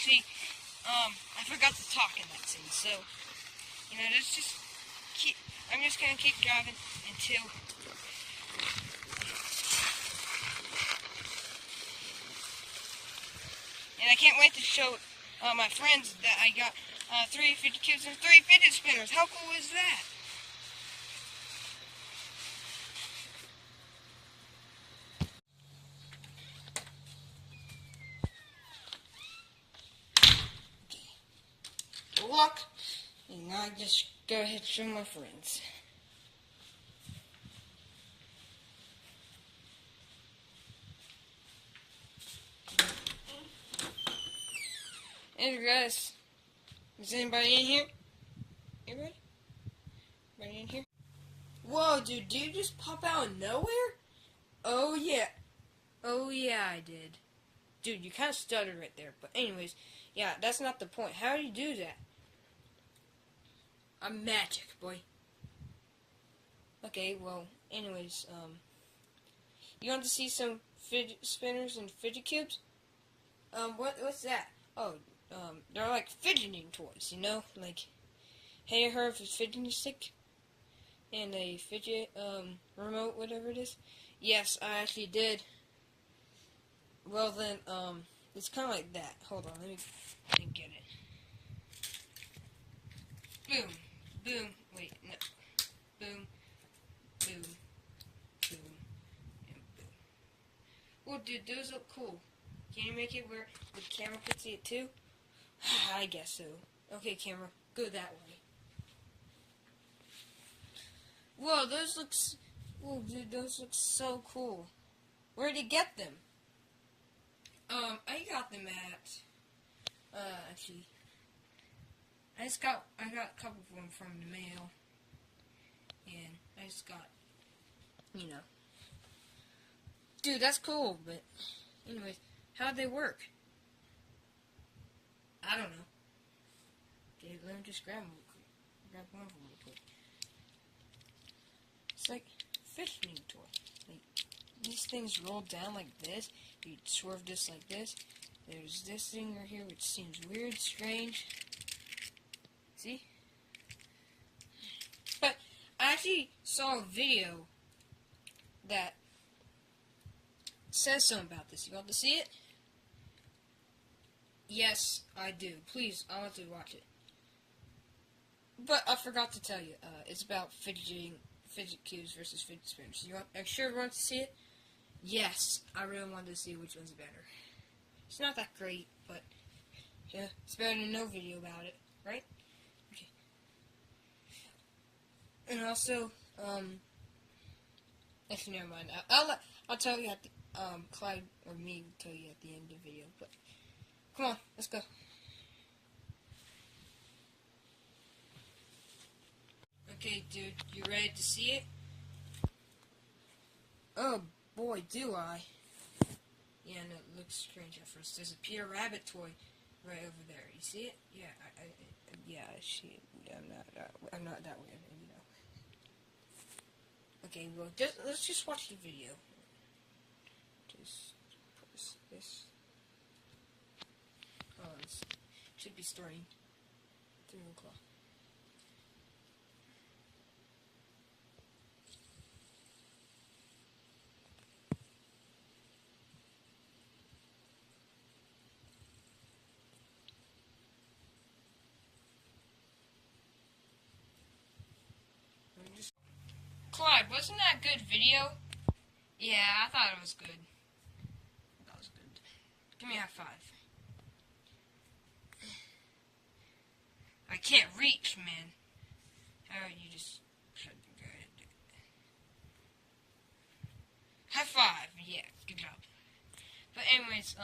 actually, I forgot to talk in that scene, so, let's just I'm just gonna keep driving until, and I can't wait to show, my friends that I got, 3 Fidget Cubes and 3 fidget spinners. How cool is that? Good luck, and now just go ahead and show my friends. Hey guys, is anybody in here? Anybody? Anybody in here? Whoa, dude, did you just pop out of nowhere? Oh yeah. Oh yeah, I did. Dude, you kind of stuttered right there. But anyways, yeah, that's not the point. How do you do that? I'm magic, boy. Okay, well, anyways, you want to see some fidget spinners and fidget cubes? What's that? Oh, they're like fidgeting toys, like, have you heard of a fidgeting stick? And a fidget, remote, whatever it is? Yes, I actually did. Well then, it's kind of like that. Hold on, let me get it. Boom, boom, wait, no. Boom, boom, boom, and boom. Oh, dude, those look cool. Can you make it where the camera could see it too? I guess so. Okay, camera, go that way. Whoa, whoa, dude, those look so cool. Where'd you get them? I got them at, actually, I got a couple of them from the mail, and I just got, Dude, that's cool, but, anyways, how'd they work? I don't know. Okay, let me just grab one of them real quick. It's like a fishing toy. Like, these things roll down like this. You swerve this like this. There's this thing right here which seems weird, strange. See? But I actually saw a video that says something about this. You want to see it? Yes, I do. Please, I want to watch it. But I forgot to tell you, it's about fidget cubes versus fidget spinners. Are you sure you want to see it? Yes, I really wanted to see which one's better. It's not that great, but yeah, it's better than no video about it, right? Okay. And also, actually, never mind. I'll tell you at the Clyde or me will tell you at the end of the video. But come on, let's go. Okay, dude, you ready to see it? Oh boy, do I. Yeah, no, it looks strange at first. There's a Peter Rabbit toy right over there. You see it? Yeah, yeah, I see it. I'm not that weird, Okay, well, let's just watch the video. Just press this. Oh, it should be starting 3 o'clock. Clyde, wasn't that a good video? Yeah, I thought it was good. That was good. Give me a high five. I can't reach, man. How about you just go ahead and do it? High five. Yeah, good job. But anyways,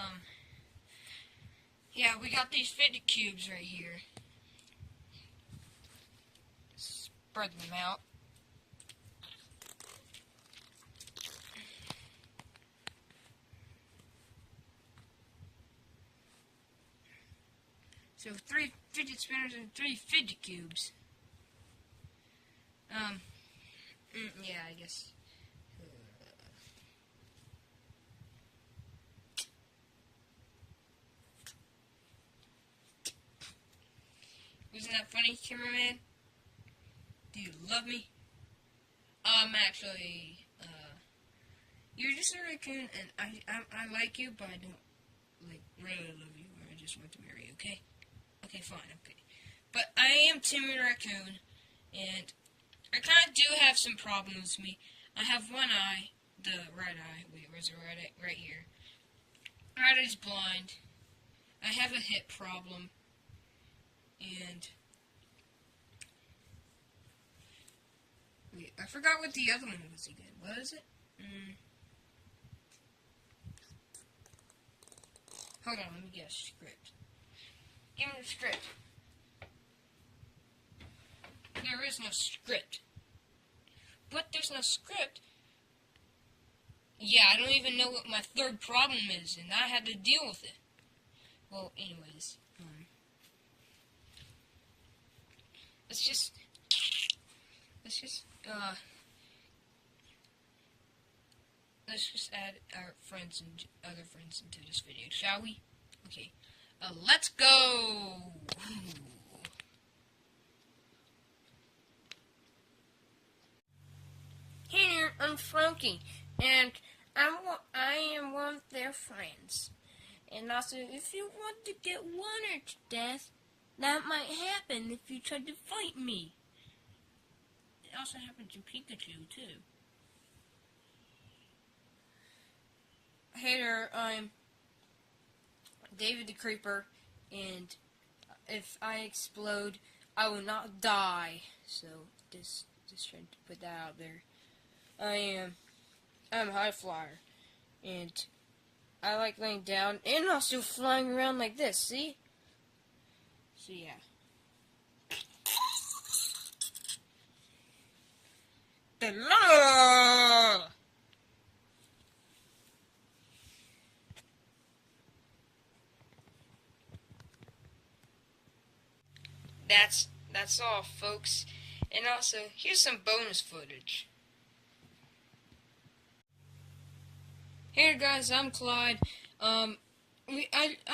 yeah, we got these fidget cubes right here. Spread them out. So 3 fidget spinners and 3 fidget cubes. Yeah, I guess. Wasn't that funny, cameraman? Do you love me? Actually, you're just a raccoon, and I like you, but I don't, like, really love you, or I just want to marry you, okay? Okay, fine, okay. But I am Timmy Raccoon, and I kind of do have some problems with me. I have one eye, the right eye, wait, where's the right eye? Right here. Right eye's blind. I have a hip problem, and wait, I forgot what the other one was again. What is it? Hold on, let me get a script. Give me the script. There is no script. But there's no script. Yeah, I don't even know what my third problem is, and I had to deal with it. Well, anyways, let's just add our friends and other friends into this video, shall we? Okay, let's go. Hey there, I'm Frankie, and I am one of their friends. And also, if you want to get Warner to death, that might happen if you try to fight me. It also happened to Pikachu, too. Hey there, I'm David the Creeper, and if I explode, I will not die. So, just trying to put that out there. I'm a high flyer, and I like laying down and also flying around like this, see? So yeah. That's all, folks. And also, here's some bonus footage. Hey guys, I'm Clyde. I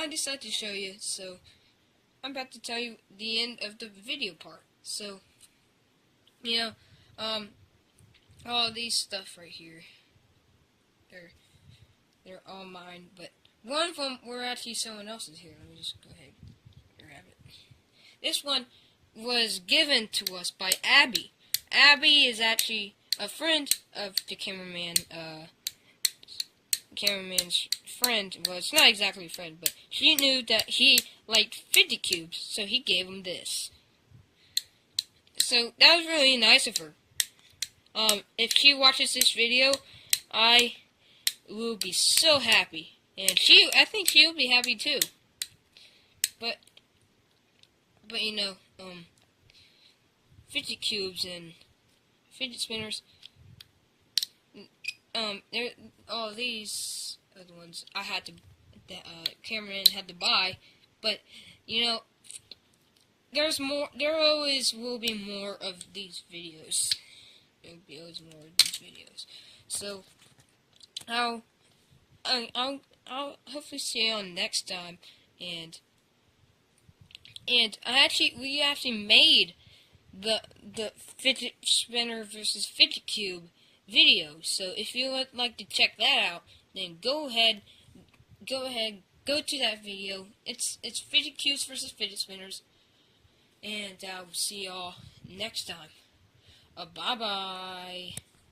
decided to show you, so I'm about to tell you the end of the video part. So, you know, all these stuff right here, they're all mine, but one of them were actually someone else's here. Let me just go ahead and grab it. This one was given to us by Abby. Abby is actually a friend of the cameraman's friend. Well, it's not exactly a friend, but she knew that he liked Fidget cubes, so he gave him this. So that was really nice of her. If she watches this video, I will be so happy, and I think she'll be happy too. But you know, Fidget cubes and fidget spinners. There, all these are the ones I had to, cameraman had to buy, but, you know, there's more, there always will be more of these videos. There will be always more of these videos. So, I'll hopefully see you on next time, and we actually made the fidget spinner versus fidget cube video. So if you would like to check that out, then go ahead, go to that video. It's fidget cubes versus fidget spinners, and I'll see y'all next time. Bye bye.